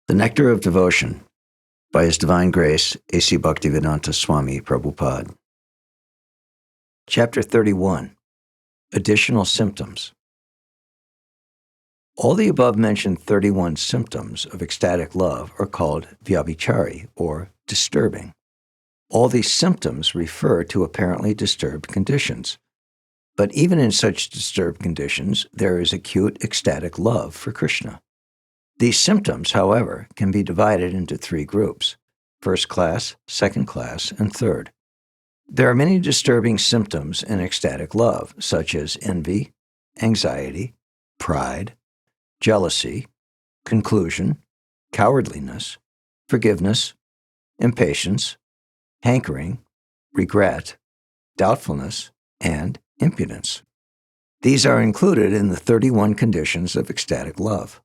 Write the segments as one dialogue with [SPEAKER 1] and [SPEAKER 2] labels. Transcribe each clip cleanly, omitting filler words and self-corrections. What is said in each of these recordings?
[SPEAKER 1] The Nectar of Devotion by His Divine Grace, A.C. Bhaktivedanta Swami, Prabhupāda. Chapter 31, Additional Symptoms. All the above-mentioned 31 symptoms of ecstatic love are called vyabhichari, or disturbing. All these symptoms refer to apparently disturbed conditions. But even in such disturbed conditions, there is acute ecstatic love for Krishna. These symptoms, however, can be divided into three groups: first class, second class, and third. There are many disturbing symptoms in ecstatic love, such as envy, anxiety, pride, jealousy, conclusion, cowardliness, forgiveness, impatience, hankering, regret, doubtfulness, and impudence. These are included in the 31 conditions of ecstatic love.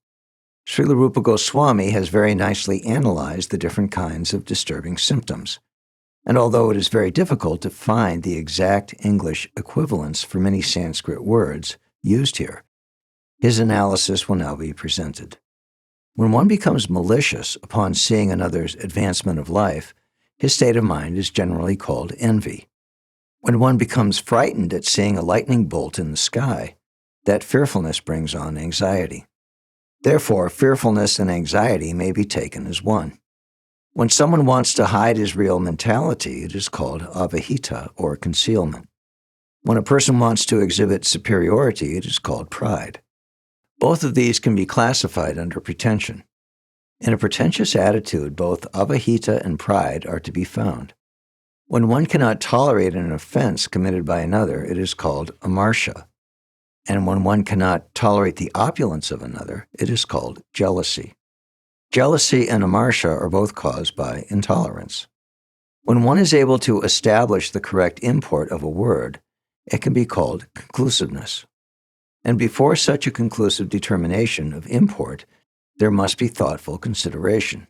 [SPEAKER 1] Srila Rupa Goswami has very nicely analyzed the different kinds of disturbing symptoms, and although it is very difficult to find the exact English equivalents for many Sanskrit words used here, his analysis will now be presented. When one becomes malicious upon seeing another's advancement of life, his state of mind is generally called envy. When one becomes frightened at seeing a lightning bolt in the sky, that fearfulness brings on anxiety. Therefore, fearfulness and anxiety may be taken as one. When someone wants to hide his real mentality, it is called avahita, or concealment. When a person wants to exhibit superiority, it is called pride. Both of these can be classified under pretension. In a pretentious attitude, both avahita and pride are to be found. When one cannot tolerate an offense committed by another, it is called amarsha. And when one cannot tolerate the opulence of another, it is called jealousy. Jealousy and amarsha are both caused by intolerance. When one is able to establish the correct import of a word, it can be called conclusiveness. And before such a conclusive determination of import, there must be thoughtful consideration.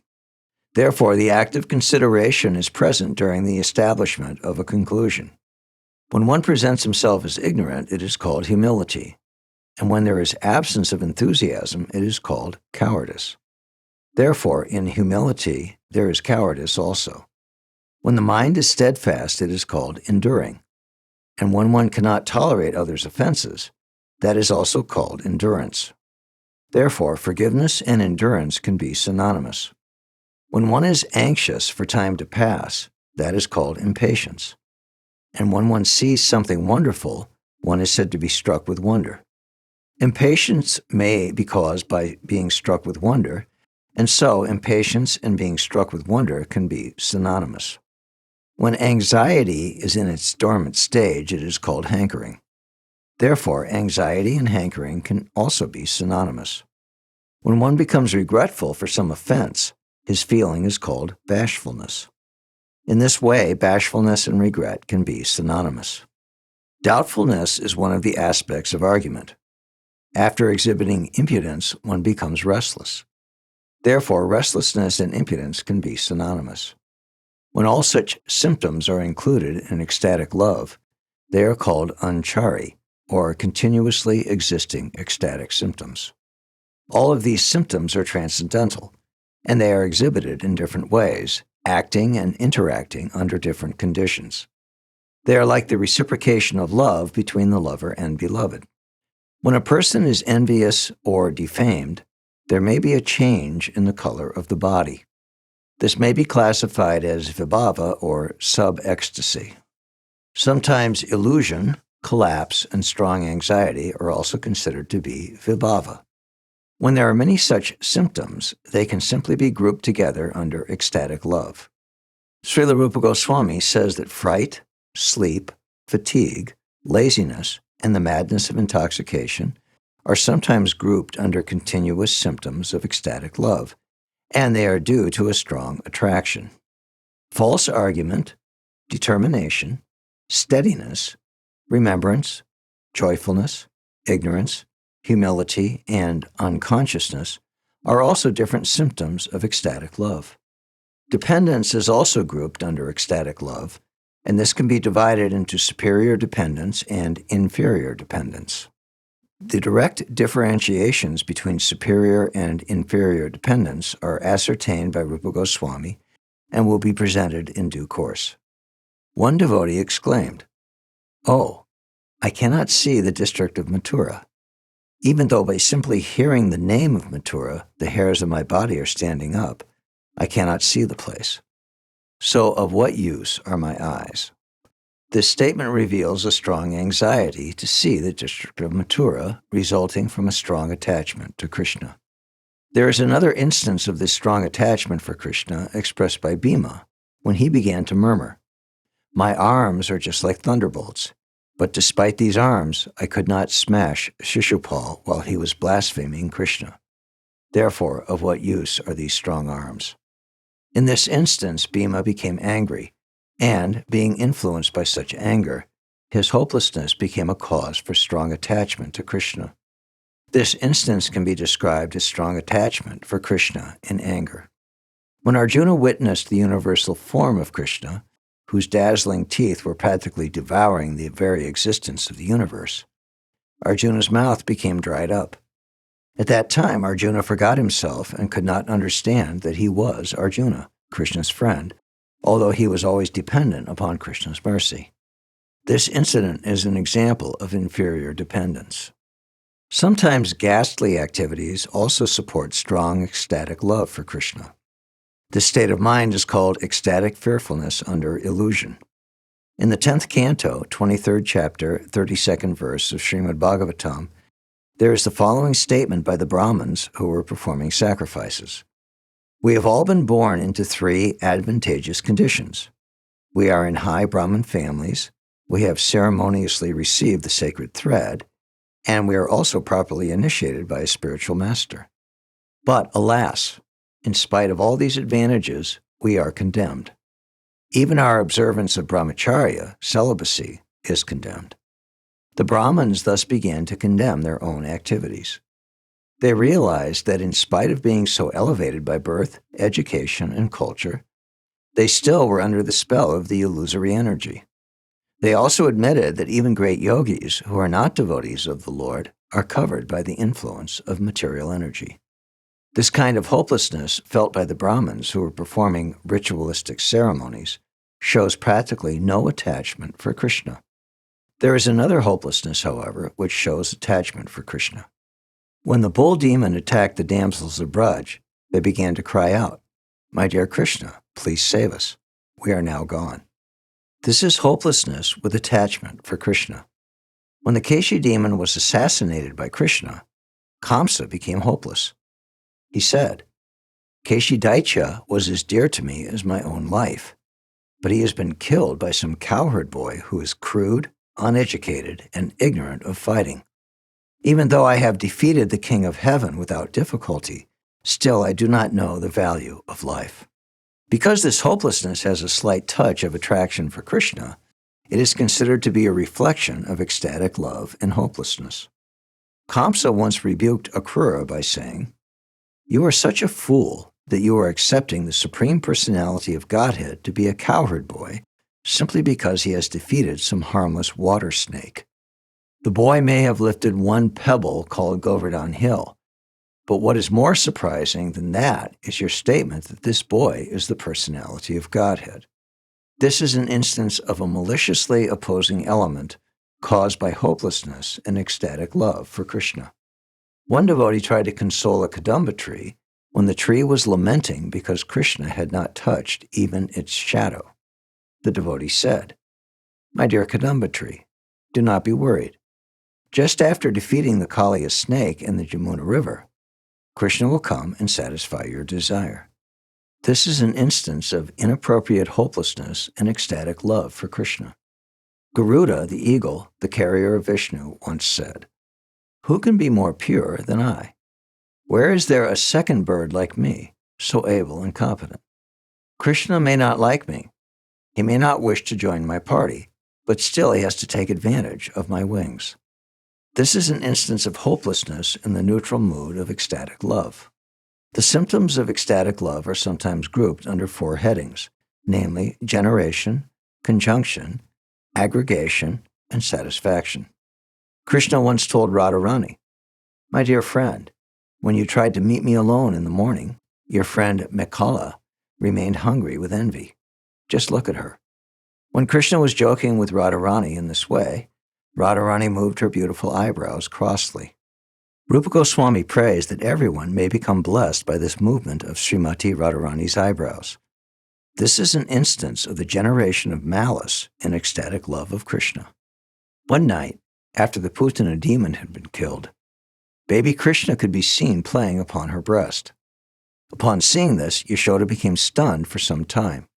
[SPEAKER 1] Therefore, the act of consideration is present during the establishment of a conclusion. When one presents himself as ignorant, it is called humility, and when there is absence of enthusiasm, it is called cowardice. Therefore, in humility, there is cowardice also. When the mind is steadfast, it is called enduring, and when one cannot tolerate others' offenses, that is also called endurance. Therefore, forgiveness and endurance can be synonymous. When one is anxious for time to pass, that is called impatience. And when one sees something wonderful, one is said to be struck with wonder. Impatience may be caused by being struck with wonder, and so impatience and being struck with wonder can be synonymous. When anxiety is in its dormant stage, it is called hankering. Therefore, anxiety and hankering can also be synonymous. When one becomes regretful for some offense, his feeling is called bashfulness. In this way, bashfulness and regret can be synonymous. Doubtfulness is one of the aspects of argument. After exhibiting impudence, one becomes restless. Therefore, restlessness and impudence can be synonymous. When all such symptoms are included in ecstatic love, they are called ācārya, or continuously existing ecstatic symptoms. All of these symptoms are transcendental, and they are exhibited in different ways, acting and interacting under different conditions. They are like the reciprocation of love between the lover and beloved. When a person is envious or defamed, there may be a change in the color of the body. This may be classified as vibhava or sub-ecstasy. Sometimes illusion, collapse, and strong anxiety are also considered to be vibhava. When there are many such symptoms, they can simply be grouped together under ecstatic love. Srila Rupa Goswami says that fright, sleep, fatigue, laziness, and the madness of intoxication are sometimes grouped under continuous symptoms of ecstatic love, and they are due to a strong attraction. False argument, determination, steadiness, remembrance, joyfulness, ignorance, humility, and unconsciousness are also different symptoms of ecstatic love. Dependence is also grouped under ecstatic love, and this can be divided into superior dependence and inferior dependence. The direct differentiations between superior and inferior dependence are ascertained by Rupa Goswami and will be presented in due course. One devotee exclaimed, "Oh, I cannot see the district of Mathura. Even though by simply hearing the name of Mathura, the hairs of my body are standing up, I cannot see the place. So of what use are my eyes?" This statement reveals a strong anxiety to see the district of Mathura, resulting from a strong attachment to Krishna. There is another instance of this strong attachment for Krishna expressed by Bhima, when he began to murmur, "My arms are just like thunderbolts, but despite these arms, I could not smash Shishupal while he was blaspheming Krishna. Therefore, of what use are these strong arms?" In this instance, Bhima became angry, and, being influenced by such anger, his hopelessness became a cause for strong attachment to Krishna. This instance can be described as strong attachment for Krishna in anger. When Arjuna witnessed the universal form of Krishna, whose dazzling teeth were practically devouring the very existence of the universe, Arjuna's mouth became dried up. At that time, Arjuna forgot himself and could not understand that he was Arjuna, Krishna's friend, although he was always dependent upon Krishna's mercy. This incident is an example of inferior dependence. Sometimes ghastly activities also support strong ecstatic love for Krishna. This state of mind is called ecstatic fearfulness under illusion. In the 10th canto, 23rd chapter, 32nd verse of Srimad Bhagavatam, there is the following statement by the Brahmins who were performing sacrifices. "We have all been born into three advantageous conditions. We are in high Brahmin families, we have ceremoniously received the sacred thread, and we are also properly initiated by a spiritual master. But alas, in spite of all these advantages, we are condemned. Even our observance of brahmacharya, celibacy, is condemned." The Brahmins thus began to condemn their own activities. They realized that in spite of being so elevated by birth, education, and culture, they still were under the spell of the illusory energy. They also admitted that even great yogis who are not devotees of the Lord are covered by the influence of material energy. This kind of hopelessness felt by the Brahmins who were performing ritualistic ceremonies shows practically no attachment for Krishna. There is another hopelessness, however, which shows attachment for Krishna. When the bull demon attacked the damsels of Braj, they began to cry out, "My dear Krishna, please save us. We are now gone." This is hopelessness with attachment for Krishna. When the Keshi demon was assassinated by Krishna, Kamsa became hopeless. He said, "Keshi Daitya was as dear to me as my own life, but he has been killed by some cowherd boy who is crude, uneducated, and ignorant of fighting. Even though I have defeated the King of Heaven without difficulty, still I do not know the value of life." Because this hopelessness has a slight touch of attraction for Krishna, it is considered to be a reflection of ecstatic love and hopelessness. Kamsa once rebuked Akrura by saying, "You are such a fool that you are accepting the Supreme Personality of Godhead to be a cowherd boy simply because he has defeated some harmless water snake. The boy may have lifted one pebble called Govardhan Hill, but what is more surprising than that is your statement that this boy is the personality of Godhead. This is an instance of a maliciously opposing element caused by hopelessness and ecstatic love for Krishna. One devotee tried to console a kadamba tree when the tree was lamenting because Krishna had not touched even its shadow. The devotee said, "My dear kadamba tree, do not be worried. Just after defeating the Kaliya snake in the Jamuna River, Krishna will come and satisfy your desire." This is an instance of inappropriate hopelessness and ecstatic love for Krishna. Garuda, the eagle, the carrier of Vishnu, once said, "Who can be more pure than I? Where is there a second bird like me, so able and competent? Krishna may not like me. He may not wish to join my party, but still he has to take advantage of my wings." This is an instance of hopelessness in the neutral mood of ecstatic love. The symptoms of ecstatic love are sometimes grouped under four headings, namely generation, conjunction, aggregation, and satisfaction. Krishna once told Radharani, "My dear friend, when you tried to meet me alone in the morning, your friend Mekhala remained hungry with envy. Just look at her." When Krishna was joking with Radharani in this way, Radharani moved her beautiful eyebrows crossly. Rupa Goswami prays that everyone may become blessed by this movement of Srimati Radharani's eyebrows. This is an instance of the generation of malice in ecstatic love of Krishna. One night, after the Putana demon had been killed, baby Krishna could be seen playing upon her breast. Upon seeing this, Yashoda became stunned for some time.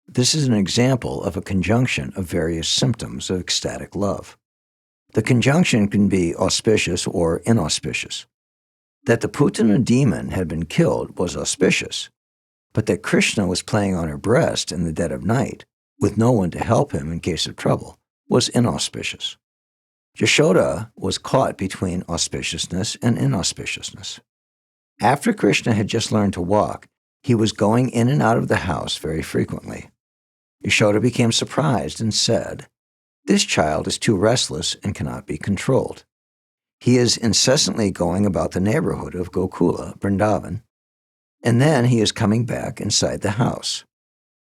[SPEAKER 1] This is an example of a conjunction of various symptoms of ecstatic love. The conjunction can be auspicious or inauspicious. That the Putana demon had been killed was auspicious, but that Krishna was playing on her breast in the dead of night, with no one to help him in case of trouble, was inauspicious. Yashoda was caught between auspiciousness and inauspiciousness. After Krishna had just learned to walk, he was going in and out of the house very frequently. Yashoda became surprised and said, "This child is too restless and cannot be controlled. He is incessantly going about the neighborhood of Gokula, Vrindavan, and then he is coming back inside the house.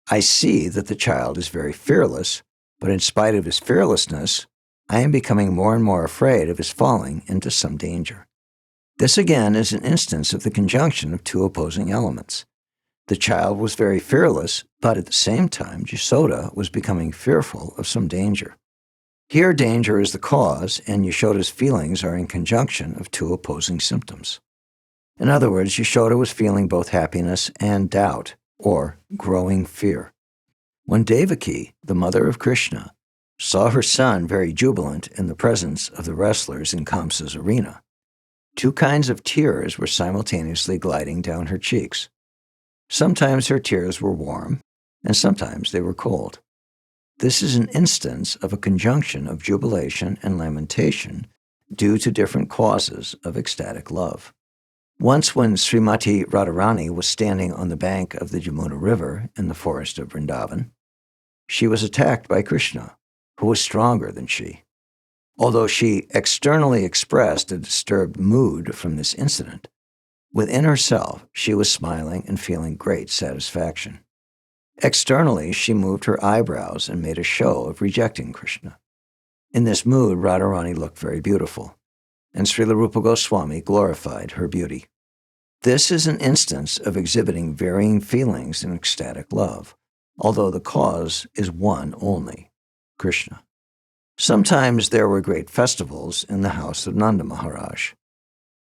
[SPEAKER 1] I see that the child is very fearless, but in spite of his fearlessness, I am becoming more and more afraid of his falling into some danger." This again is an instance of the conjunction of two opposing elements. The child was very fearless, but at the same time, Yashoda was becoming fearful of some danger. Here, danger is the cause, and Yashoda's feelings are in conjunction of two opposing symptoms. In other words, Yashoda was feeling both happiness and doubt, or growing fear. When Devaki, the mother of Krishna, saw her son very jubilant in the presence of the wrestlers in Kamsa's arena, two kinds of tears were simultaneously gliding down her cheeks. Sometimes her tears were warm, and sometimes they were cold. This is an instance of a conjunction of jubilation and lamentation due to different causes of ecstatic love. Once when Srimati Radharani was standing on the bank of the Jamuna River in the forest of Vrindavan, she was attacked by Krishna, who was stronger than she. Although she externally expressed a disturbed mood from this incident, within herself she was smiling and feeling great satisfaction. Externally, she moved her eyebrows and made a show of rejecting Krishna. In this mood, Radharani looked very beautiful, and Srila Rupa Goswami glorified her beauty. This is an instance of exhibiting varying feelings in ecstatic love, although the cause is one only, Krishna. Sometimes there were great festivals in the house of Nanda Maharaj,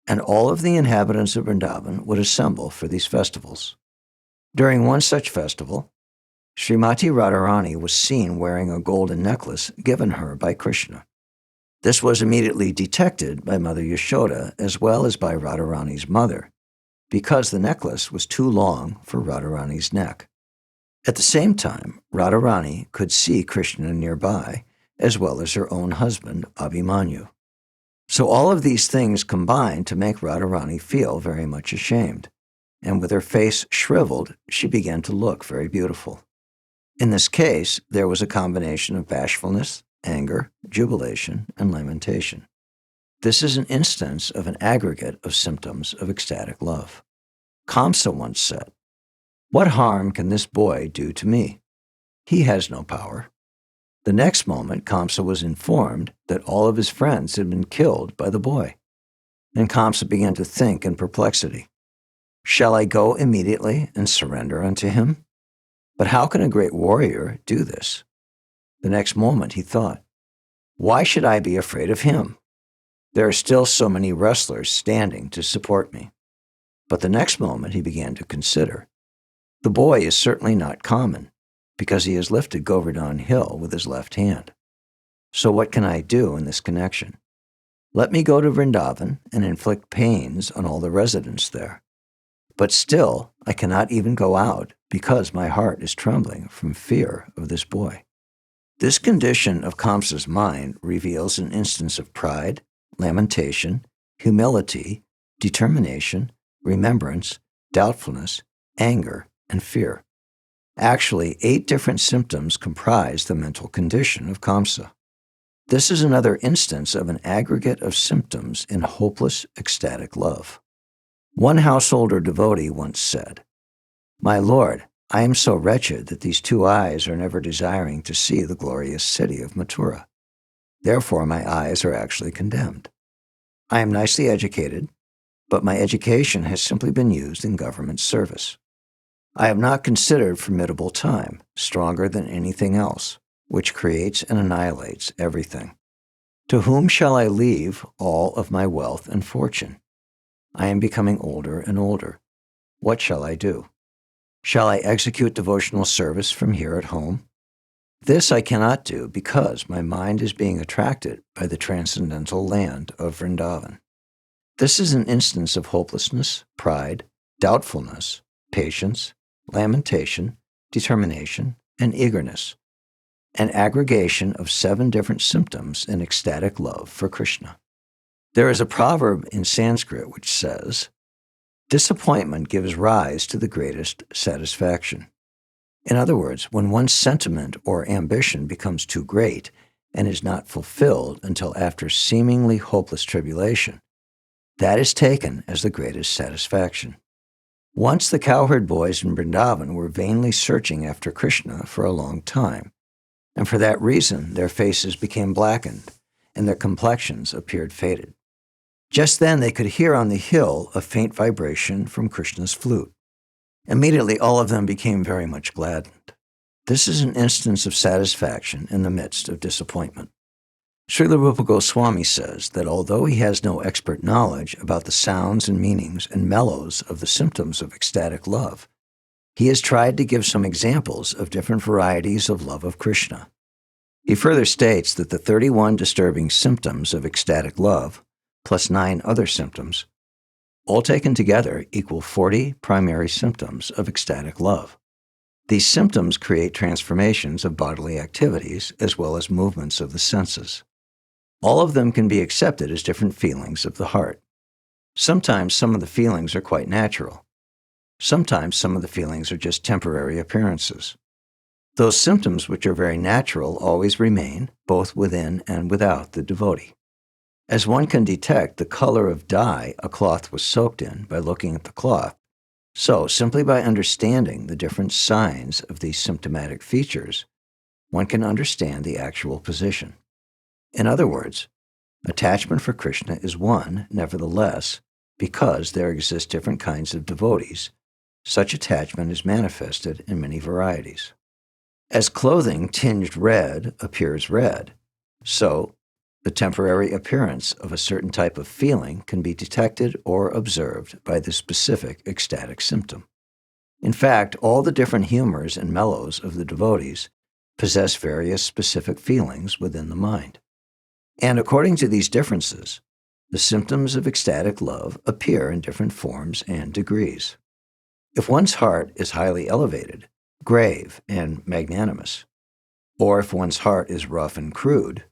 [SPEAKER 1] and all of the inhabitants of Vrindavan would assemble for these festivals. During one such festival, Srimati Radharani was seen wearing a golden necklace given her by Krishna. This was immediately detected by Mother Yashoda as well as by Radharani's mother, because the necklace was too long for Radharani's neck. At the same time, Radharani could see Krishna nearby, as well as her own husband, Abhimanyu. So all of these things combined to make Radharani feel very much ashamed, and with her face shriveled, she began to look very beautiful. In this case, there was a combination of bashfulness, anger, jubilation, and lamentation. This is an instance of an aggregate of symptoms of ecstatic love. Kamsa once said, "What harm can this boy do to me? He has no power." The next moment, Kamsa was informed that all of his friends had been killed by the boy. And Kamsa began to think in perplexity, "Shall I go immediately and surrender unto him? But how can a great warrior do this?" The next moment he thought, "Why should I be afraid of him? There are still so many wrestlers standing to support me." But the next moment he began to consider, "The boy is certainly not common, because he has lifted Govardhan Hill with his left hand. So what can I do in this connection? Let me go to Vrindavan and inflict pains on all the residents there. But still, I cannot even go out because my heart is trembling from fear of this boy." This condition of Kamsa's mind reveals an instance of pride, lamentation, humility, determination, remembrance, doubtfulness, anger, and fear. Actually, 8 different symptoms comprise the mental condition of Kamsa. This is another instance of an aggregate of symptoms in hopeless, ecstatic love. One householder devotee once said, "My Lord, I am so wretched that these two eyes are never desiring to see the glorious city of Mathura. Therefore my eyes are actually condemned. I am nicely educated, but my education has simply been used in government service. I have not considered formidable time, stronger than anything else, which creates and annihilates everything. To whom shall I leave all of my wealth and fortune? I am becoming older and older. What shall I do? Shall I execute devotional service from here at home? This I cannot do because my mind is being attracted by the transcendental land of Vrindavan." This is an instance of hopelessness, pride, doubtfulness, patience, lamentation, determination, and eagerness, an aggregation of 7 different symptoms in ecstatic love for Krishna. There is a proverb in Sanskrit which says, "Disappointment gives rise to the greatest satisfaction." In other words, when one's sentiment or ambition becomes too great and is not fulfilled until after seemingly hopeless tribulation, that is taken as the greatest satisfaction. Once the cowherd boys in Vrindavan were vainly searching after Krishna for a long time, and for that reason their faces became blackened and their complexions appeared faded. Just then they could hear on the hill a faint vibration from Krishna's flute. Immediately all of them became very much gladdened. This is an instance of satisfaction in the midst of disappointment. Srila Rupa Goswami says that although he has no expert knowledge about the sounds and meanings and mellows of the symptoms of ecstatic love, he has tried to give some examples of different varieties of love of Krishna. He further states that the 31 disturbing symptoms of ecstatic love, plus 9 other symptoms, all taken together equal 40 primary symptoms of ecstatic love. These symptoms create transformations of bodily activities as well as movements of the senses. All of them can be accepted as different feelings of the heart. Sometimes some of the feelings are quite natural. Sometimes some of the feelings are just temporary appearances. Those symptoms which are very natural always remain, both within and without the devotee. As one can detect the color of dye a cloth was soaked in by looking at the cloth, so simply by understanding the different signs of these symptomatic features, one can understand the actual position. In other words, attachment for Krishna is one, nevertheless, because there exist different kinds of devotees. Such attachment is manifested in many varieties. As clothing tinged red appears red, so the temporary appearance of a certain type of feeling can be detected or observed by the specific ecstatic symptom. In fact, all the different humors and mellows of the devotees possess various specific feelings within the mind. And according to these differences, the symptoms of ecstatic love appear in different forms and degrees. If one's heart is highly elevated, grave, and magnanimous, or if one's heart is rough and crude,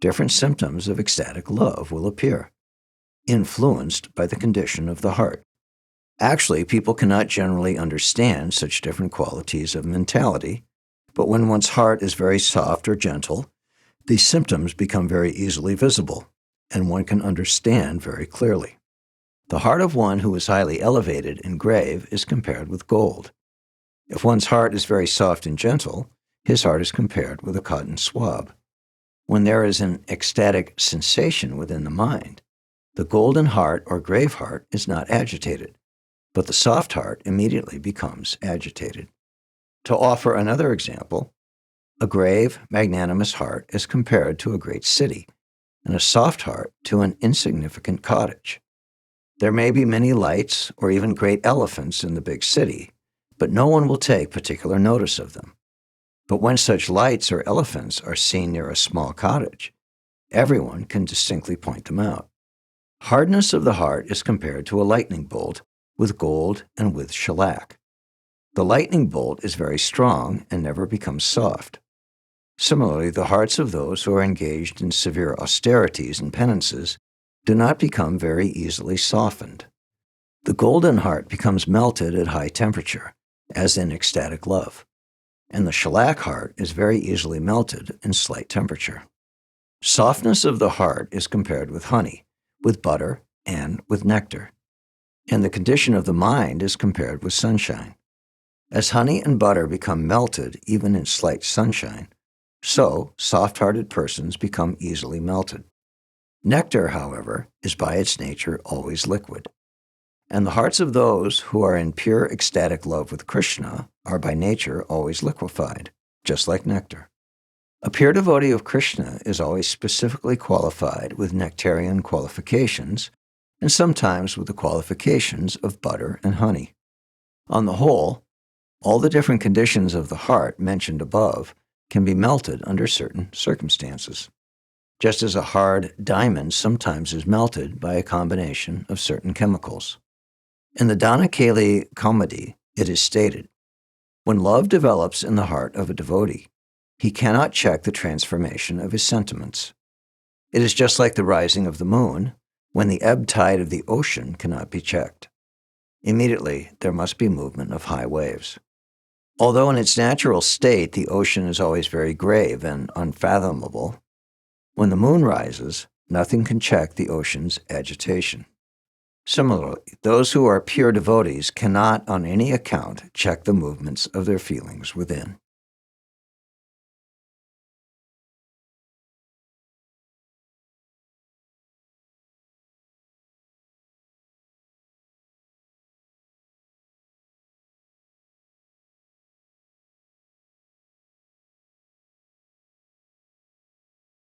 [SPEAKER 1] different symptoms of ecstatic love will appear, influenced by the condition of the heart. Actually, people cannot generally understand such different qualities of mentality, but when one's heart is very soft or gentle, these symptoms become very easily visible, and one can understand very clearly. The heart of one who is highly elevated and grave is compared with gold. If one's heart is very soft and gentle, his heart is compared with a cotton swab. When there is an ecstatic sensation within the mind, the golden heart or grave heart is not agitated, but the soft heart immediately becomes agitated. To offer another example, a grave, magnanimous heart is compared to a great city, and a soft heart to an insignificant cottage. There may be many lights or even great elephants in the big city, but no one will take particular notice of them. But when such lights or elephants are seen near a small cottage, everyone can distinctly point them out. Hardness of the heart is compared to a lightning bolt with gold and with shellac. The lightning bolt is very strong and never becomes soft. Similarly, the hearts of those who are engaged in severe austerities and penances do not become very easily softened. The golden heart becomes melted at high temperature, as in ecstatic love, and the shellac heart is very easily melted in slight temperature. Softness of the heart is compared with honey, with butter, and with nectar. And the condition of the mind is compared with sunshine. As honey and butter become melted even in slight sunshine, so soft-hearted persons become easily melted. Nectar, however, is by its nature always liquid. And the hearts of those who are in pure ecstatic love with Krishna are by nature always liquefied, just like nectar. A pure devotee of Krishna is always specifically qualified with nectarian qualifications, and sometimes with the qualifications of butter and honey. On the whole, all the different conditions of the heart mentioned above can be melted under certain circumstances, just as a hard diamond sometimes is melted by a combination of certain chemicals. In the Dhanakali Kaumudi, it is stated, when love develops in the heart of a devotee, he cannot check the transformation of his sentiments. It is just like the rising of the moon, when the ebb tide of the ocean cannot be checked. Immediately, there must be movement of high waves. Although in its natural state the ocean is always very grave and unfathomable, when the moon rises, nothing can check the ocean's agitation. Similarly, those who are pure devotees cannot on any account check the movements of their feelings within.